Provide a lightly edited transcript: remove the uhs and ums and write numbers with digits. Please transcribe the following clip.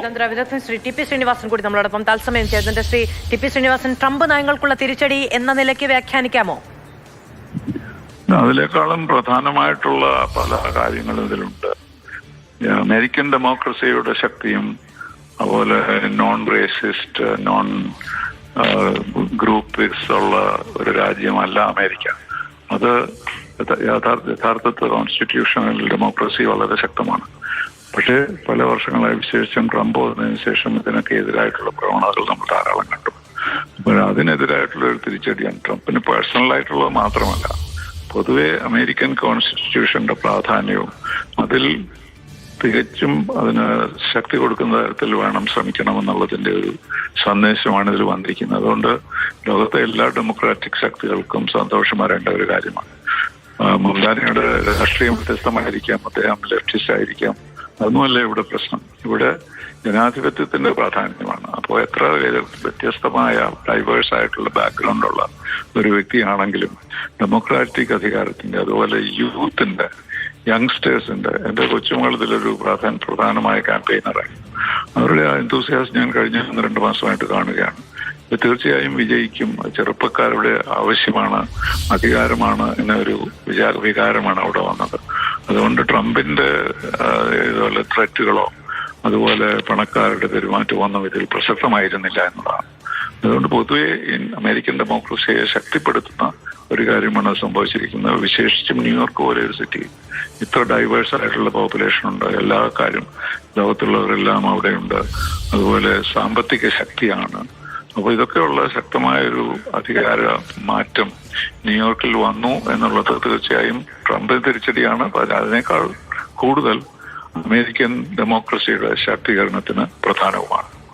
വിദഗ്ധൻ Shri T P Sreenivasan കൂടി നമ്മളോടൊപ്പം തത്സമയം ചേർന്നുണ്ട്. Sri T P Sreenivasan, Trump നയങ്ങൾക്കുള്ള തിരിച്ചടി എന്ന നിലയ്ക്ക് വ്യാഖ്യാനിക്കാമോ? അതിനേക്കാളും പ്രധാനമായിട്ടുള്ള പല കാര്യങ്ങളും ഇതിലുണ്ട്. അമേരിക്കൻ ഡെമോക്രസിയുടെ ശക്തിയും അതുപോലെ നോൺ റേസിസ്റ്റ്, നോൺ ഗ്രൂപ്പിസ്റ്റ് ഉള്ള ഒരു രാജ്യമല്ല അമേരിക്ക. അത് യഥാർത്ഥത്തിൽ കോൺസ്റ്റിറ്റ്യൂഷണൽ ഡെമോക്രസി വളരെ ശക്തമാണ്. പക്ഷേ പല വർഷങ്ങളായി, വിശേഷിച്ചും ട്രംപ് വന്നതിന് ശേഷം ഇതിനൊക്കെ എതിരായിട്ടുള്ള പ്രവണതകൾ നമ്മൾ ധാരാളം കണ്ടു. അപ്പോൾ അതിനെതിരായിട്ടുള്ള ഒരു തിരിച്ചടിയാണ്. ട്രംപിന് പേഴ്സണലായിട്ടുള്ളത് മാത്രമല്ല, പൊതുവെ അമേരിക്കൻ കോൺസ്റ്റിറ്റ്യൂഷന്റെ പ്രാധാന്യവും അതിൽ തികച്ചും അതിന് ശക്തി കൊടുക്കുന്ന തരത്തിൽ വേണം ശ്രമിക്കണമെന്നുള്ളതിന്റെ ഒരു സന്ദേശമാണ് ഇതിൽ വന്നിരിക്കുന്നത്. അതുകൊണ്ട് ലോകത്തെ എല്ലാ ഡെമോക്രാറ്റിക് ശക്തികൾക്കും സന്തോഷം വരേണ്ട ഒരു കാര്യമാണ്. മുംദാനിയുടെ രാഷ്ട്രീയം വ്യത്യസ്തമായിരിക്കാം, അദ്ദേഹം ലെഫ്റ്റിസ്റ്റ് ആയിരിക്കാം, അതൊന്നുമല്ല ഇവിടെ പ്രശ്നം. ഇവിടെ ജനാധിപത്യത്തിന്റെ പ്രാധാന്യമാണ്. അപ്പോൾ എത്ര വ്യത്യസ്തമായ ഡൈവേഴ്സ് ആയിട്ടുള്ള ബാക്ക്ഗ്രൗണ്ടുള്ള ഒരു വ്യക്തിയാണെങ്കിലും ഡെമോക്രാറ്റിക് അധികാരത്തിന്റെ, അതുപോലെ യൂത്തിന്റെ, യങ്സ്റ്റേഴ്സിന്റെ, എന്റെ കൊച്ചുമകൾ ഇതിലൊരു പ്രധാനമായ ക്യാമ്പയിനറായി. അവരുടെ ആ എന്തൂസിയാസം ഞാൻ കഴിഞ്ഞ 1-2 മാസമായിട്ട് കാണുകയാണ്. ഇത് തീർച്ചയായും വിജയിക്കും. ചെറുപ്പക്കാരുടെ ആവശ്യമാണ്, അധികാരമാണ് എന്നൊരു വികാരമാണ് അവിടെ വന്നത്. അതുകൊണ്ട് ട്രംപിന്റെ ഇതുപോലെ ത്രെറ്റുകളോ അതുപോലെ പണക്കാരുടെ പെരുമാറ്റമൊന്നും ഇതിൽ പ്രസക്തമായിരുന്നില്ല എന്നതാണ്. അതുകൊണ്ട് പൊതുവെ അമേരിക്കൻ ഡെമോക്രസിയെ ശക്തിപ്പെടുത്തുന്ന ഒരു കാര്യമാണ് സംഭവിച്ചിരിക്കുന്നത്. വിശേഷിച്ചും ന്യൂയോർക്ക് പോലെ ഒരു സിറ്റി, ഇത്ര ഡൈവേഴ്സ് ആയിട്ടുള്ള പോപ്പുലേഷൻ ഉണ്ട്, എല്ലാ കാര്യം ലോകത്തുള്ളവരെല്ലാം അവിടെയുണ്ട്. അതുപോലെ സാമ്പത്തിക ശക്തിയാണ്. അപ്പോൾ ഇതൊക്കെയുള്ള ശക്തമായൊരു അധികാര മാറ്റം ന്യൂയോർക്കിൽ വന്നു എന്നുള്ളത് തീർച്ചയായും ട്രംപിന് തിരിച്ചടിയാണ്. അതിനേക്കാൾ കൂടുതൽ അമേരിക്കൻ ഡെമോക്രസിയുടെ ശാക്തീകരണത്തിന് പ്രധാനവുമാണ്.